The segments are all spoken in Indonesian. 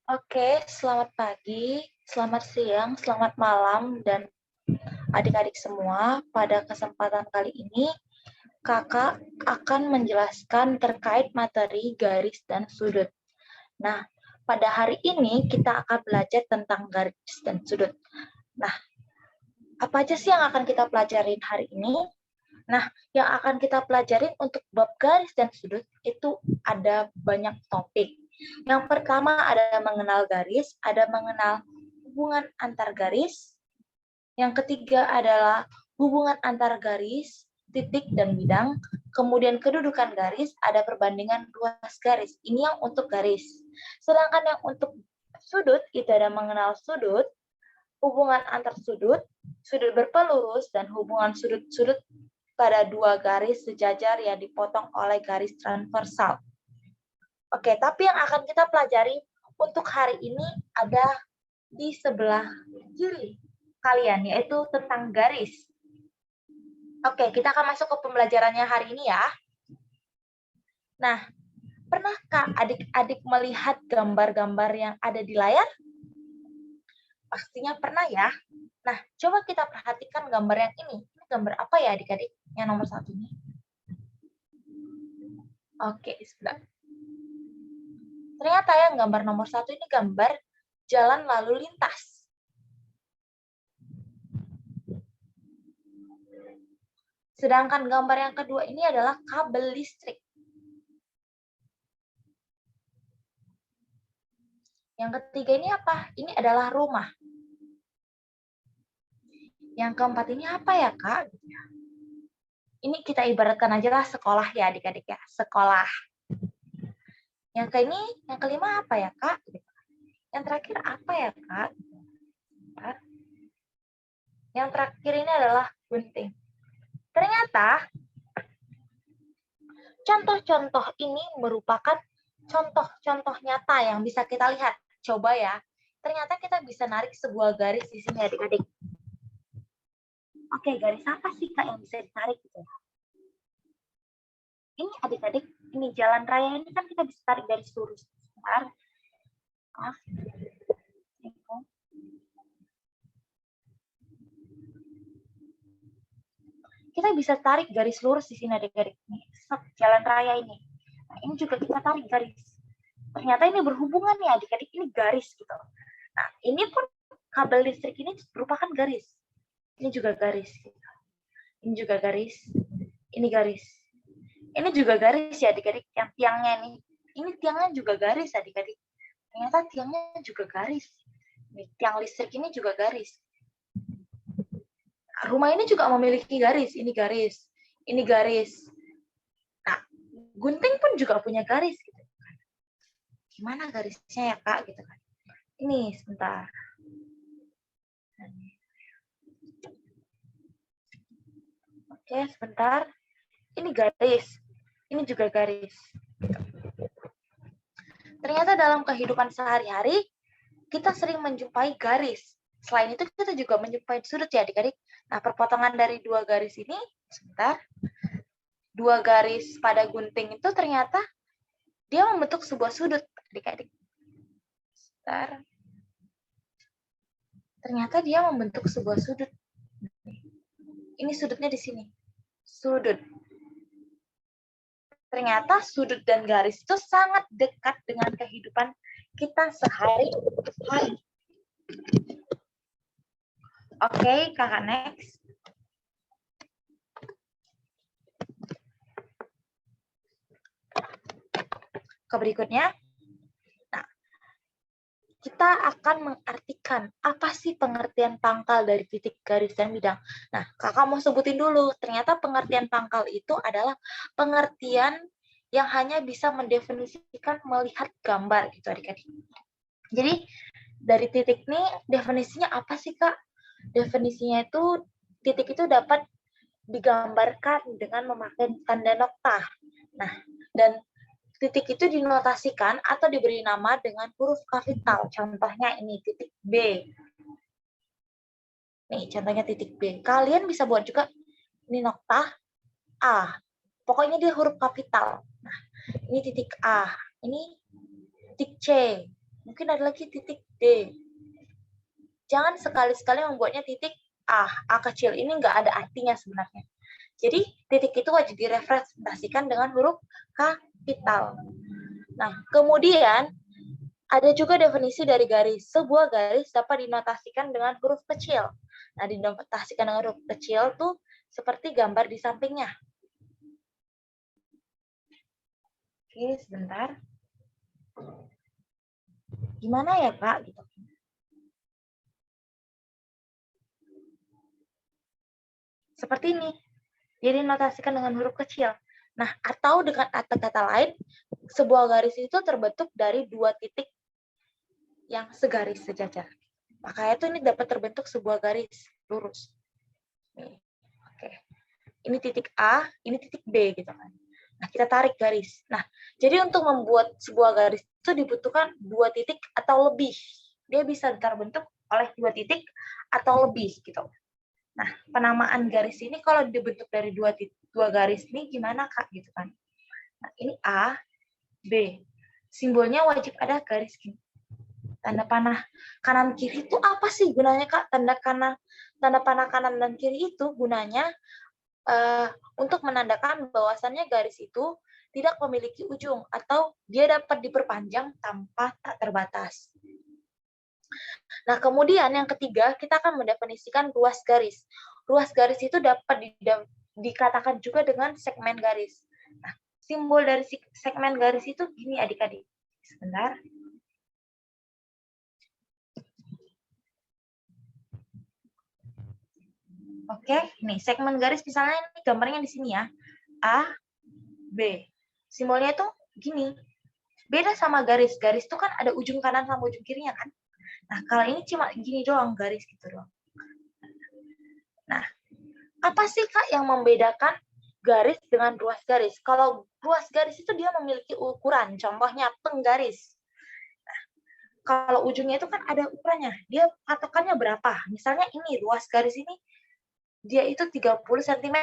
Oke, selamat pagi, selamat siang, selamat malam, dan adik-adik semua. Pada kesempatan kali ini, kakak akan menjelaskan terkait materi garis dan sudut. Nah, pada hari ini kita akan belajar tentang garis dan sudut. Nah, apa aja sih yang akan kita pelajarin hari ini? Nah, yang akan kita pelajarin untuk bab garis dan sudut itu ada banyak topik. Yang pertama ada mengenal garis, ada mengenal hubungan antar garis. Yang ketiga adalah hubungan antar garis, titik, dan bidang. Kemudian kedudukan garis, ada perbandingan luas garis. Ini yang untuk garis. Sedangkan yang untuk sudut, itu ada mengenal sudut, hubungan antar sudut, sudut berpelurus, dan hubungan sudut-sudut pada dua garis sejajar yang dipotong oleh garis transversal. Oke, tapi yang akan kita pelajari untuk hari ini ada di sebelah kiri kalian, yaitu tentang garis. Oke, kita akan masuk ke pembelajarannya hari ini ya. Nah, pernahkah adik-adik melihat gambar-gambar yang ada di layar? Pastinya pernah ya. Nah, coba kita perhatikan gambar yang ini. Ini gambar apa ya adik-adik? Yang nomor satu ini. Oke, sebentar. Ternyata yang gambar nomor satu ini gambar jalan lalu lintas. Sedangkan gambar yang kedua ini adalah kabel listrik. Yang ketiga ini apa? Ini adalah rumah. Yang keempat ini apa ya, Kak? Ini kita ibaratkan aja lah sekolah ya, adik-adik ya. Sekolah. Yang kelima apa ya, Kak? Yang terakhir apa ya, Kak? Yang terakhir ini adalah gunting. Ternyata contoh-contoh ini merupakan contoh-contoh nyata yang bisa kita lihat. Coba ya. Ternyata kita bisa narik sebuah garis di sini adik-adik. Oke, garis apa sih Kak yang bisa ditarik gitu? Ini adik-adik, ini jalan raya ini kan kita bisa tarik garis lurus. Bentar. Kita bisa tarik garis lurus di sini adik-adik. Jalan raya ini. Nah, ini juga kita tarik garis. Ternyata ini berhubungan nih adik-adik, ini garis gitu. Nah, ini pun kabel listrik ini merupakan garis. Ini juga garis. Ini juga garis. Ini garis. Ini juga garis ya adik-adik. Yang tiangnya ini. Ini tiangnya juga garis adik-adik. Ternyata tiangnya juga garis. Ini tiang listrik ini juga garis. Rumah ini juga memiliki garis. Ini garis. Ini garis. Nah, gunting pun juga punya garis. Gitu. Gimana garisnya ya Kak? Gitu kan. Ini sebentar. Oke, sebentar. Ini garis. Ini juga garis. Ternyata dalam kehidupan sehari-hari, kita sering menjumpai garis. Selain itu, kita juga menjumpai sudut ya adik-adik. Nah, perpotongan dari dua garis ini, sebentar. Dua garis pada gunting itu ternyata dia membentuk sebuah sudut adik-adik. Sebentar. Ternyata dia membentuk sebuah sudut. Ini sudutnya di sini. Sudut. Ternyata sudut dan garis itu sangat dekat dengan kehidupan kita sehari-hari. Oke, kakak next. Ke berikutnya. Nah, kita akan mengartikan apa sih pengertian pangkal dari titik, garis, dan bidang. Nah, kakak mau sebutin dulu. Ternyata pengertian pangkal itu adalah pengertian yang hanya bisa mendefinisikan melihat gambar gitu adik-adik. Jadi dari titik ini definisinya apa sih Kak? Definisinya itu titik itu dapat digambarkan dengan memakai tanda nokta. Nah, dan titik itu dinotasikan atau diberi nama dengan huruf kapital. Contohnya ini titik B. Nih, contohnya titik B. Kalian bisa buat juga ini nokta A. Pokoknya dia huruf kapital. Nah, ini titik A. Ini titik C. Mungkin ada lagi titik D. Jangan sekali-sekali membuatnya titik A. A kecil ini nggak ada artinya sebenarnya. Jadi titik itu wajib direpresentasikan dengan huruf kapital. Nah, kemudian ada juga definisi dari garis. Sebuah garis dapat dinotasikan dengan huruf kecil. Nah, dinotasikan dengan huruf kecil tuh seperti gambar di sampingnya. Oke, sebentar. Gimana ya, Kak? Gitu. Seperti ini. Dia dinotasikan dengan huruf kecil. Nah, atau dengan kata lain, sebuah garis itu terbentuk dari dua titik yang segaris sejajar. Makanya itu ini dapat terbentuk sebuah garis lurus. Nih. Oke. Ini titik A, ini titik B gitu kan. Nah, kita tarik garis. Nah, jadi untuk membuat sebuah garis itu dibutuhkan dua titik atau lebih. Dia bisa terbentuk oleh dua titik atau lebih gitu. Nah, penamaan garis ini kalau dibentuk dari dua garis ini gimana, Kak? Gitu kan. Nah, ini A, B. Simbolnya wajib ada garis gini. Tanda panah kanan kiri itu apa sih gunanya, Kak? Tanda panah kanan dan kiri itu gunanya untuk menandakan bahwasannya garis itu tidak memiliki ujung atau dia dapat diperpanjang tanpa tak terbatas. Nah, kemudian yang ketiga, kita akan mendefinisikan ruas garis. Ruas garis itu dapat dikatakan juga dengan segmen garis. Nah, simbol dari segmen garis itu gini adik-adik. Sebentar. Oke, nih segmen garis misalnya ini gambarnya di sini ya. A, B. Simbolnya itu gini. Beda sama garis. Garis itu kan ada ujung kanan sama ujung kirinya kan. Nah, kalau ini cuma gini doang, garis gitu doang. Nah, apa sih, Kak, yang membedakan garis dengan ruas garis? Kalau ruas garis itu dia memiliki ukuran, contohnya penggaris. Nah, kalau ujungnya itu kan ada ukurannya, dia patokannya berapa? Misalnya ini, ruas garis ini, dia itu 30 cm.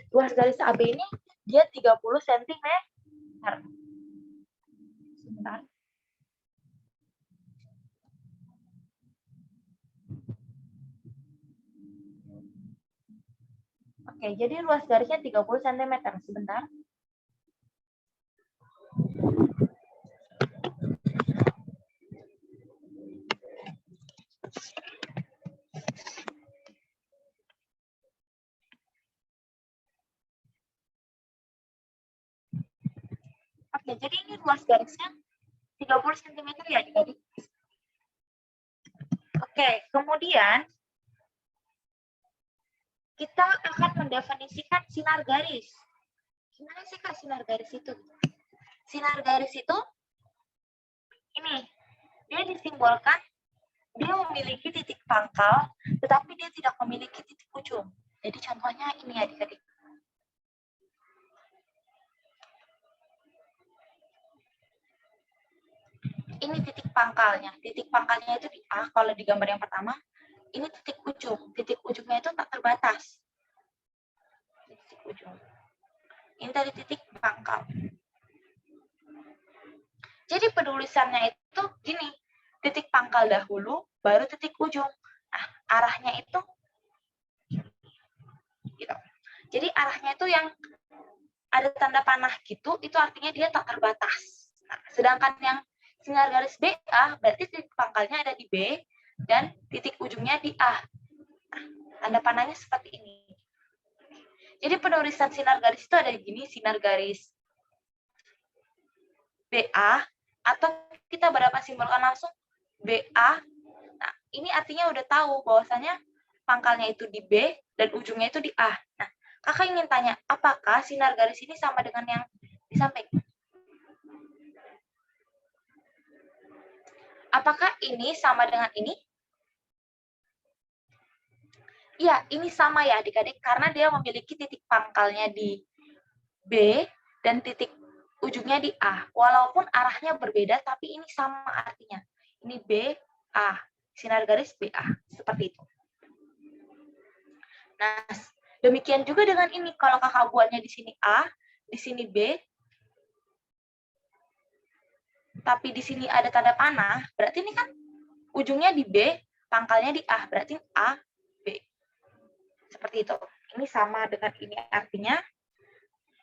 Ruas garis AB ini, dia 30 cm. Sebentar. Oke, jadi luas garisnya 30 cm. Sebentar. Oke, jadi ini luas garisnya 30 cm ya, jadi. Oke, kemudian kita akan mendefinisikan sinar garis. Gimana sih, Kak, sinar garis itu? Sinar garis itu ini, dia disimbolkan dia memiliki titik pangkal, tetapi dia tidak memiliki titik ujung. Jadi contohnya ini adik-adik. Ini titik pangkalnya. Titik pangkalnya itu di A, kalau di gambar yang pertama. Ini titik ujung. Titik ujungnya itu tak terbatas. Titik ujung. Ini tadi titik pangkal. Jadi penulisannya itu gini. Titik pangkal dahulu, baru titik ujung. Nah, arahnya itu gitu. Jadi arahnya itu yang ada tanda panah gitu, itu artinya dia tak terbatas. Nah, sedangkan yang sinar garis BA, berarti titik pangkalnya ada di B, dan titik ujungnya di A. Nah, tanda panahnya seperti ini. Jadi penulisan sinar garis itu ada di gini, sinar garis BA, atau kita berapa simbolkan langsung BA. Nah, ini artinya udah tahu bahwasanya pangkalnya itu di B dan ujungnya itu di A. Nah, kakak ingin tanya, apakah sinar garis ini sama dengan yang di samping? Apakah ini sama dengan ini? Iya, ini sama ya adik-adik, karena dia memiliki titik pangkalnya di B dan titik ujungnya di A. Walaupun arahnya berbeda, tapi ini sama artinya. Ini B, A. Sinar garis BA. Seperti itu. Nah, demikian juga dengan ini. Kalau kakak buatnya di sini A, di sini B, tapi di sini ada tanda panah, berarti ini kan ujungnya di B, pangkalnya di A, berarti A, B. Seperti itu. Ini sama dengan ini artinya,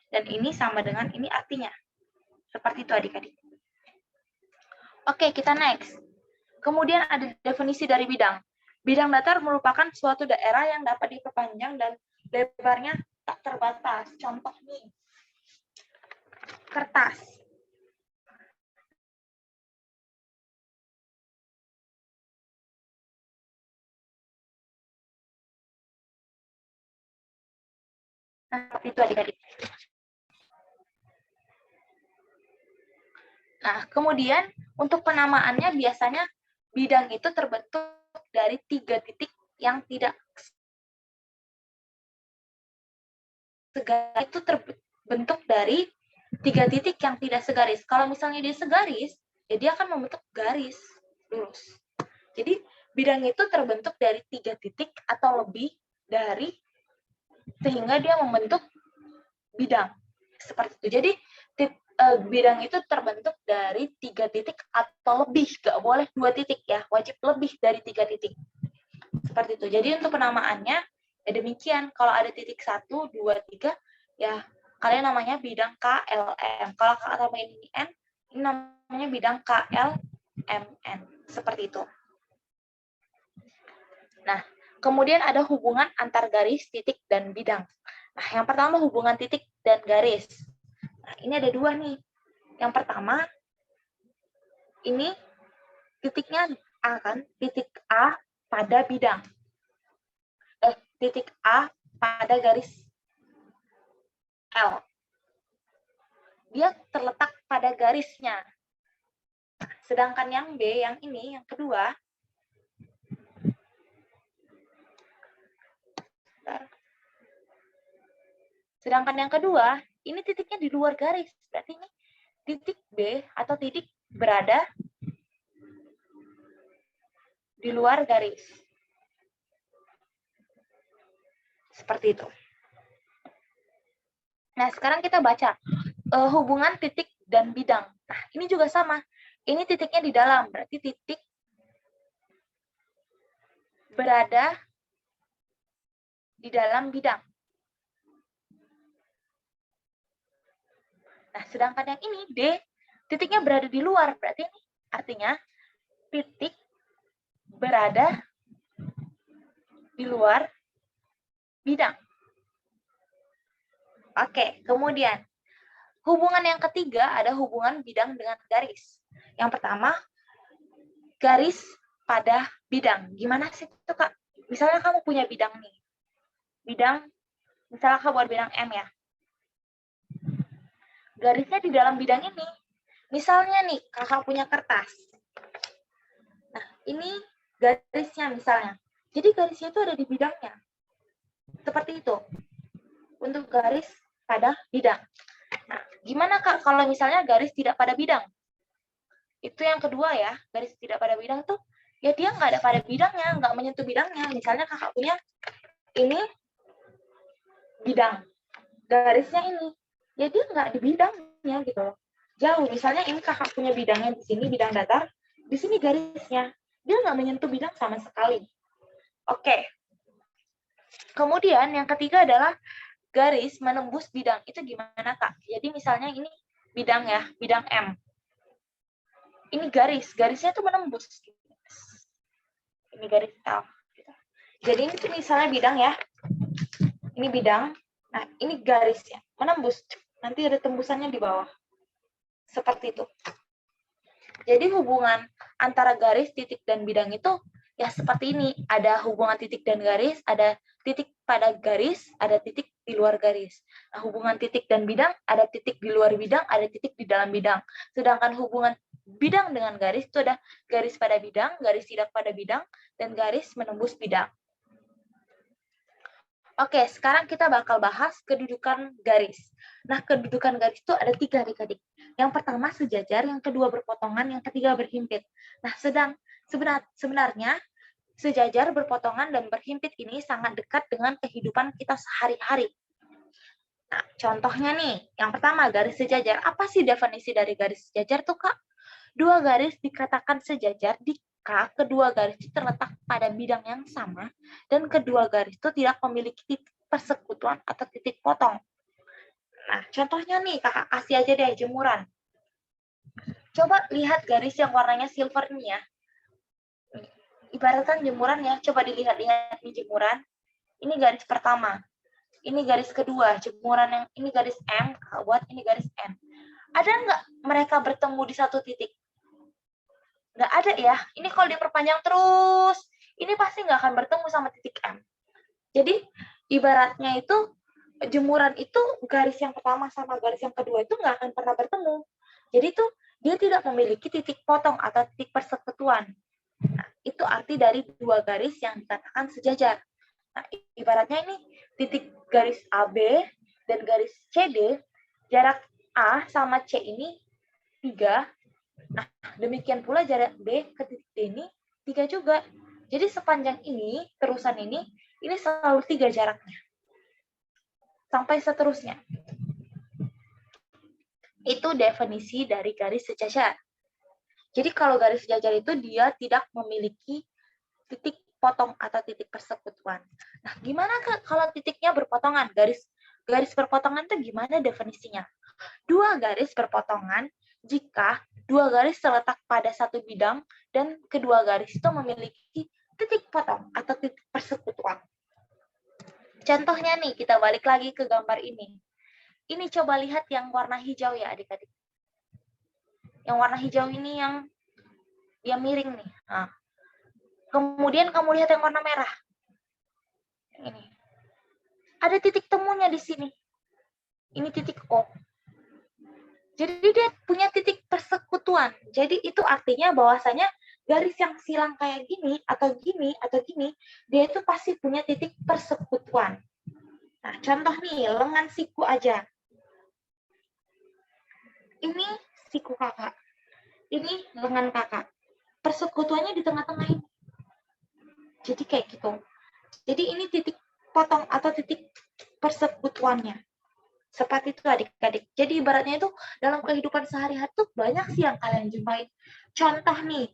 dan ini sama dengan ini artinya. Seperti itu adik-adik. Oke, kita next. Kemudian ada definisi dari bidang. Bidang datar merupakan suatu daerah yang dapat diperpanjang dan lebarnya tak terbatas. Contoh nih, kertas. Nah, itu adik-adik. Nah, kemudian untuk penamaannya biasanya bidang itu terbentuk dari 3 titik yang tidak segaris, itu terbentuk dari 3 titik yang tidak segaris. Kalau misalnya dia segaris, ya dia akan membentuk garis lurus. Jadi bidang itu terbentuk dari 3 titik atau lebih dari, sehingga dia membentuk bidang. Seperti itu. Jadi bidang itu terbentuk dari 3 titik atau lebih, nggak boleh 2 titik ya, wajib lebih dari 3 titik. Seperti itu. Jadi untuk penamaannya ya demikian. Kalau ada titik 1, 2, 3, ya kalian namanya bidang KLM. Kalau tambahin ini N, ini namanya bidang KLMN. Seperti itu. Nah, kemudian ada hubungan antar garis, titik, dan bidang. Nah, yang pertama hubungan titik dan garis. Nah, ini ada 2 nih. Yang pertama, ini titiknya A kan, titik A pada bidang. Titik A pada garis L. Dia terletak pada garisnya. Sedangkan yang B, yang ini, yang kedua, ini titiknya di luar garis. Berarti ini titik B atau titik berada di luar garis. Seperti itu. Nah, sekarang kita baca hubungan titik dan bidang. Nah, ini juga sama. Ini titiknya di dalam, berarti titik berada di dalam bidang. Nah, sedangkan yang ini, D, titiknya berada di luar. Berarti ini artinya titik berada di luar bidang. Oke, kemudian hubungan yang ketiga ada hubungan bidang dengan garis. Yang pertama, garis pada bidang. Gimana sih itu, Kak? Misalnya kamu punya bidang nih. Bidang, misalnya kamu buat bidang M ya. Garisnya di dalam bidang ini. Misalnya nih, kakak punya kertas. Nah, ini garisnya misalnya. Jadi garisnya itu ada di bidangnya. Seperti itu. Untuk garis pada bidang. Nah, gimana Kak kalau misalnya garis tidak pada bidang? Itu yang kedua ya, garis tidak pada bidang tuh, ya dia nggak ada pada bidangnya, nggak menyentuh bidangnya. Misalnya kakak punya ini bidang, garisnya ini, ya dia nggak di bidangnya gitu loh. Jauh, misalnya ini kakak punya bidangnya di sini, bidang datar, di sini garisnya, dia nggak menyentuh bidang sama sekali. Oke. Kemudian yang ketiga adalah garis menembus bidang. Itu gimana Kak? Jadi misalnya ini bidang ya, bidang M. Ini garisnya tuh menembus. Ini garis L. Jadi ini tuh misalnya bidang ya. Ini bidang. Nah, ini garisnya menembus. Nanti ada tembusannya di bawah. Seperti itu. Jadi hubungan antara garis, titik, dan bidang itu ya seperti ini. Ada hubungan titik dan garis, ada titik pada garis, ada titik di luar garis. Nah, hubungan titik dan bidang, ada titik di luar bidang, ada titik di dalam bidang. Sedangkan hubungan bidang dengan garis itu ada garis pada bidang, garis tidak pada bidang, dan garis menembus bidang. Oke, sekarang kita bakal bahas kedudukan garis. Nah, kedudukan garis itu ada 3 adik-adik. Yang pertama sejajar, yang kedua berpotongan, yang ketiga berhimpit. Nah, sebenarnya sejajar, berpotongan, dan berhimpit ini sangat dekat dengan kehidupan kita sehari-hari. Nah, contohnya nih, yang pertama garis sejajar. Apa sih definisi dari garis sejajar tuh, Kak? Dua garis dikatakan sejajar jika kedua garis itu terletak pada bidang yang sama dan kedua garis itu tidak memiliki titik persekutuan atau titik potong. Nah, contohnya nih, kakak kasih aja deh jemuran. Coba lihat garis yang warnanya silver nih ya. Ibaratkan jemuran ya, coba dilihat-lihat nih jemuran. Ini garis pertama. Ini garis kedua, jemuran yang ini garis M, buat ini garis N. Ada nggak mereka bertemu di satu titik? Nggak ada ya. Ini kalau diperpanjang terus, ini pasti nggak akan bertemu sama titik M. Jadi, ibaratnya itu, jemuran itu garis yang pertama sama garis yang kedua itu nggak akan pernah bertemu. Jadi itu dia tidak memiliki titik potong atau titik persekutuan. Nah, itu arti dari dua garis yang dikatakan sejajar. Nah, ibaratnya ini titik garis AB dan garis CD, jarak A sama C ini 3. Nah, demikian pula jarak B ke titik D ini 3 juga. Jadi sepanjang ini, terusan ini selalu 3 jaraknya. Sampai seterusnya. Itu definisi dari garis sejajar. Jadi kalau garis sejajar itu dia tidak memiliki titik potong atau titik persekutuan. Nah, gimana kalau titiknya berpotongan? Garis berpotongan itu gimana definisinya? Dua garis berpotongan jika dua garis terletak pada satu bidang dan kedua garis itu memiliki titik potong atau titik persekutuan. Contohnya nih, kita balik lagi ke gambar ini. Ini coba lihat yang warna hijau ya adik-adik. Yang warna hijau ini yang dia miring nih. Nah, kemudian kamu lihat yang warna merah. Ini. Ada titik temunya di sini. Ini titik O. Jadi dia punya titik persekutuan. Jadi itu artinya bahwasanya garis yang silang kayak gini, atau gini, dia itu pasti punya titik persekutuan. Nah, contoh nih, lengan siku aja. Ini siku kakak. Ini lengan kakak. Persekutuannya di tengah-tengah ini. Jadi kayak gitu. Jadi ini titik potong atau titik persekutuannya. Seperti itu adik-adik. Jadi ibaratnya itu dalam kehidupan sehari-hari tuh banyak sih yang kalian jumpain. Contoh nih,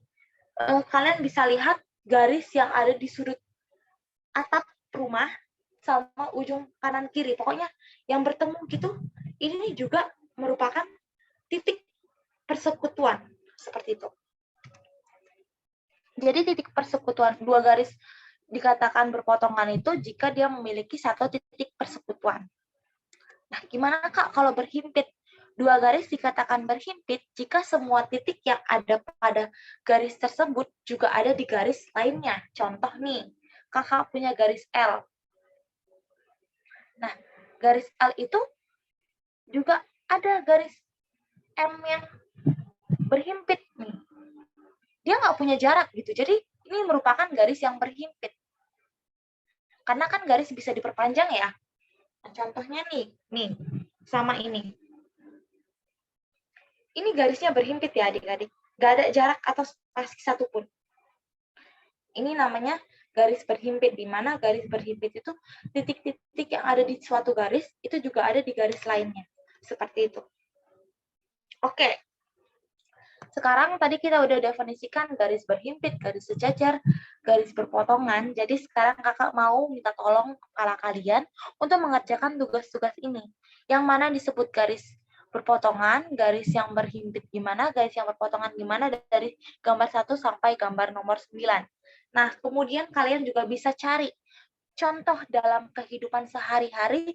kalian bisa lihat garis yang ada di sudut atap rumah sama ujung kanan kiri. Pokoknya yang bertemu gitu, ini juga merupakan titik persekutuan. Seperti itu. Jadi titik persekutuan, dua garis dikatakan berpotongan itu jika dia memiliki satu titik persekutuan. Nah, gimana Kak kalau berhimpit? Dua garis dikatakan berhimpit jika semua titik yang ada pada garis tersebut juga ada di garis lainnya. Contoh nih, Kakak punya garis L. Nah, garis L itu juga ada garis M yang berhimpit nih. Dia nggak punya jarak gitu, jadi ini merupakan garis yang berhimpit. Karena kan garis bisa diperpanjang ya. Nah, contohnya nih, sama ini. Ini garisnya berhimpit ya adik-adik. Nggak ada jarak atau spasi satupun. Ini namanya garis berhimpit, di mana garis berhimpit itu titik-titik yang ada di suatu garis, itu juga ada di garis lainnya. Seperti itu. Oke. Sekarang tadi kita udah definisikan garis berhimpit, garis sejajar, garis berpotongan. Jadi sekarang kakak mau minta tolong kepala kalian untuk mengerjakan tugas-tugas ini. Yang mana disebut garis berpotongan, garis yang berhimpit gimana, garis yang berpotongan gimana, dari gambar 1 sampai gambar nomor 9. Nah, kemudian kalian juga bisa cari contoh dalam kehidupan sehari-hari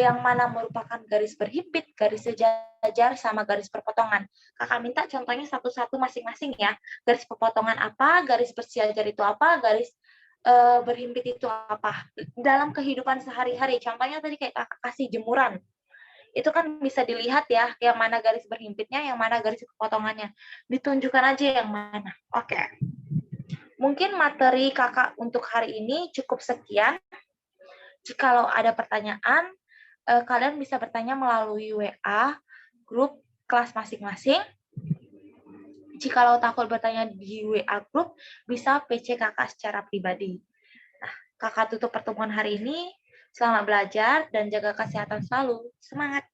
yang mana merupakan garis berhimpit, garis sejajar, sama garis perpotongan. Kakak minta contohnya satu-satu masing-masing ya. Garis perpotongan apa, garis bersejajar itu apa, garis berhimpit itu apa. Dalam kehidupan sehari-hari, contohnya tadi kayak kakak kasih jemuran. Itu kan bisa dilihat ya, yang mana garis berhimpitnya, yang mana garis perpotongannya. Ditunjukkan aja yang mana. Oke. Mungkin materi kakak untuk hari ini cukup sekian. Jikalau ada pertanyaan, kalian bisa bertanya melalui WA grup kelas masing-masing. Jikalau takut bertanya di WA grup, bisa PC kakak secara pribadi. Nah, kakak tutup pertemuan hari ini. Selamat belajar dan jaga kesehatan selalu. Semangat!